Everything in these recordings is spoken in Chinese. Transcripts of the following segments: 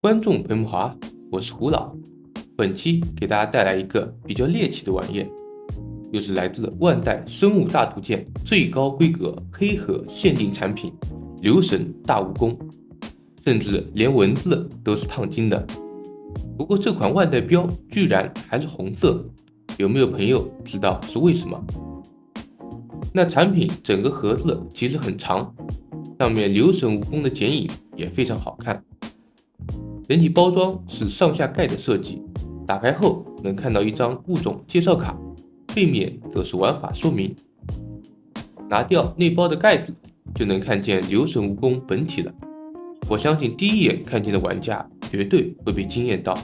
观众朋友们好啊，我是胡老。本期给大家带来一个比较猎奇的玩意，就是来自万代生物大图鉴最高规格黑盒限定产品流神大蜈蚣，甚至连文字都是烫金的。不过这款万代标居然还是红色，有没有朋友知道是为什么？那产品整个盒子其实很长，上面流神蜈蚣的剪影也非常好看。整体包装是上下盖的设计，打开后能看到一张物种介绍卡，背面则是玩法说明。拿掉内包的盖子，就能看见流神蜈蚣本体了。我相信第一眼看见的玩家绝对会被惊艳到。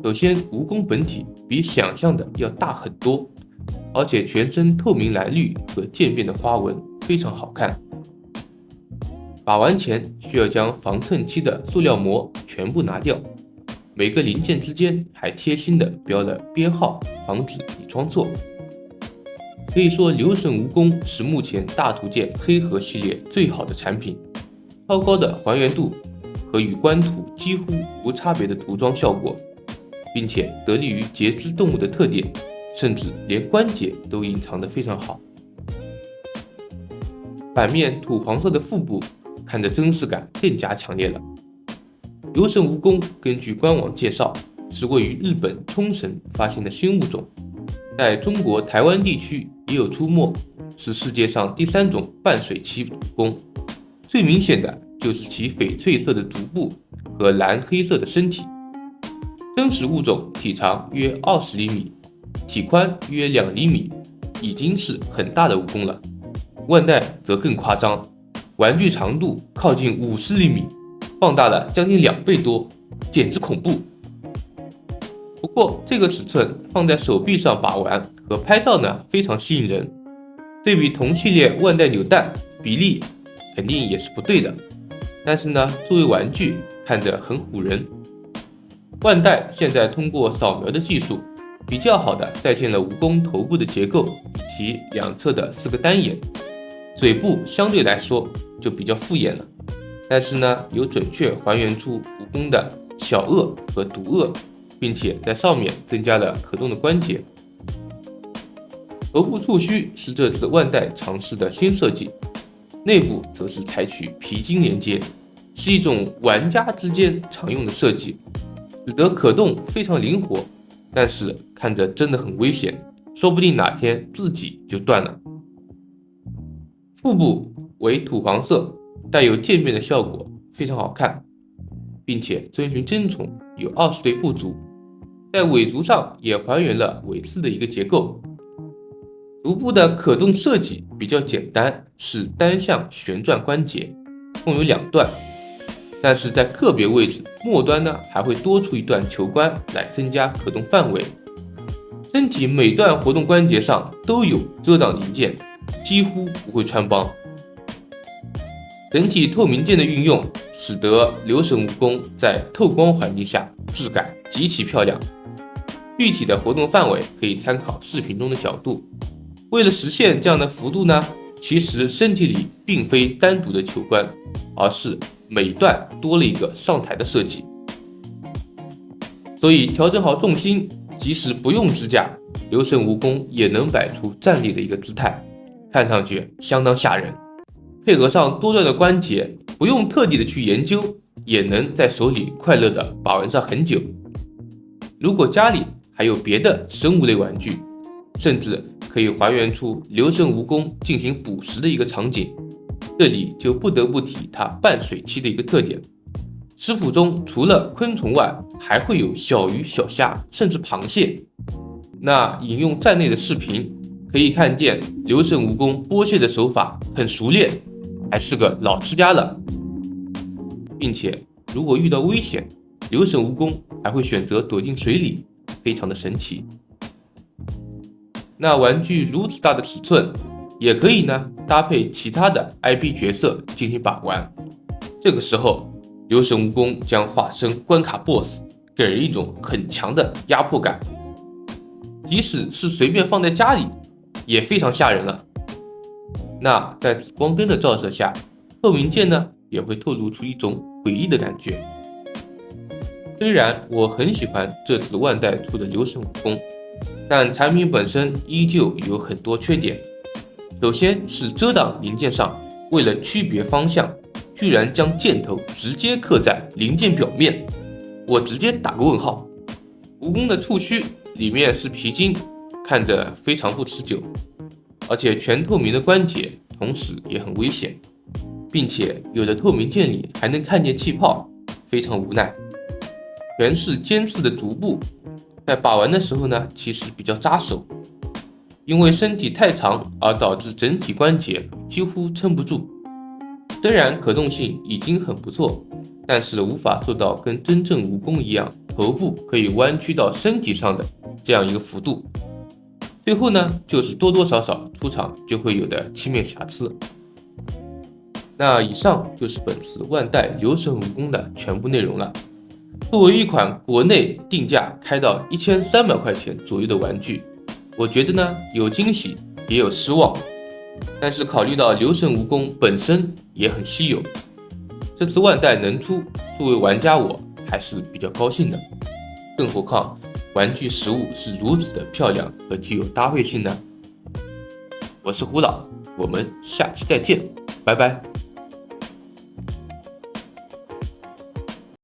首先，蜈蚣本体比想象的要大很多，而且全身透明蓝绿和渐变的花纹非常好看。把玩前需要将防蹭漆的塑料膜全部拿掉，每个零件之间还贴心的标了编号，防止你装错。可以说流神蜈蚣是目前大图鉴黑盒系列最好的产品，超高的还原度和与官图几乎无差别的涂装效果，并且得力于节肢动物的特点，甚至连关节都隐藏得非常好。反面土黄色的腹部看着真实感更加强烈了。流神蜈蚣根据官网介绍，是位于日本冲绳发现的新物种，在中国台湾地区也有出没，是世界上第3种半水栖蜈蚣。最明显的就是其翡翠色的足部和蓝黑色的身体。真实物种体长约20厘米，体宽约2厘米，已经是很大的蜈蚣了。万代则更夸张，玩具长度靠近50厘米，放大了将近2倍多，简直恐怖。不过这个尺寸放在手臂上把玩和拍照呢，非常吸引人。对比同系列万代扭蛋，比例肯定也是不对的，但是呢，作为玩具看着很唬人。万代现在通过扫描的技术，比较好的再现了蜈蚣头部的结构以及两侧的4个单眼。嘴部相对来说就比较敷衍了，但是呢，有准确还原出蜈蚣的小颚和毒颚，并且在上面增加了可动的关节。头部触须是这次万代尝试的新设计，内部则是采取皮筋连接，是一种玩家之间常用的设计，使得可动非常灵活，但是看着真的很危险，说不定哪天自己就断了。腹部为土黄色，带有渐变的效果，非常好看，并且遵循真宠有20对不足，在尾足上也还原了尾刺的一个结构。足部的可动设计比较简单，是单向旋转关节，共有2段，但是在个别位置末端呢，还会多出一段球关来增加可动范围。身体每段活动关节上都有遮挡零件，几乎不会穿帮。整体透明件的运用，使得流神蜈蚣在透光环境下质感极其漂亮。具体的活动范围可以参考视频中的角度。为了实现这样的幅度呢，其实身体里并非单独的球关，而是每段多了一个上台的设计。所以调整好重心，即使不用支架，流神蜈蚣也能摆出站立的一个姿态，看上去相当吓人。配合上多段的关节，不用特地的去研究，也能在手里快乐的把玩上很久。如果家里还有别的生物类玩具，甚至可以还原出流神蜈蚣进行捕食的一个场景，这里就不得不提它半水栖的一个特点。食谱中除了昆虫外，还会有小鱼、小虾，甚至螃蟹。那引用站内的视频，可以看见流神蜈蚣剥蟹的手法很熟练，还是个老吃家了。并且如果遇到危险，流神蜈蚣还会选择躲进水里，非常的神奇。那玩具如此大的尺寸，也可以呢搭配其他的 IP 角色进行把玩。这个时候，流神蜈蚣将化身关卡 BOSS， 给人一种很强的压迫感。即使是随便放在家里，也非常吓人了。那在紫光灯的照射下，透明件呢也会透露出一种诡异的感觉。虽然我很喜欢这次万代出的流神武功，但产品本身依旧有很多缺点。首先是遮挡零件上，为了区别方向，居然将箭头直接刻在零件表面，我直接打个问号。蜈蚣的触须里面是皮筋，看着非常不持久，而且全透明的关节同时也很危险，并且有的透明件里还能看见气泡，非常无奈。全是尖刺的足部，在把玩的时候呢，其实比较扎手，因为身体太长而导致整体关节几乎撑不住。虽然可动性已经很不错，但是无法做到跟真正蜈蚣一样，头部可以弯曲到身体上的这样一个幅度。最后呢，就是多多少少出厂就会有的漆面瑕疵。那以上就是本次万代流神武功的全部内容了。作为一款国内定价开到1300块钱左右的玩具，我觉得呢有惊喜也有失望，但是考虑到流神蜈蚣本身也很稀有，这次万代能出，作为玩家我还是比较高兴的。更何况玩具实物是如此的漂亮和具有搭配性呢。我是胡老，我们下期再见，拜拜。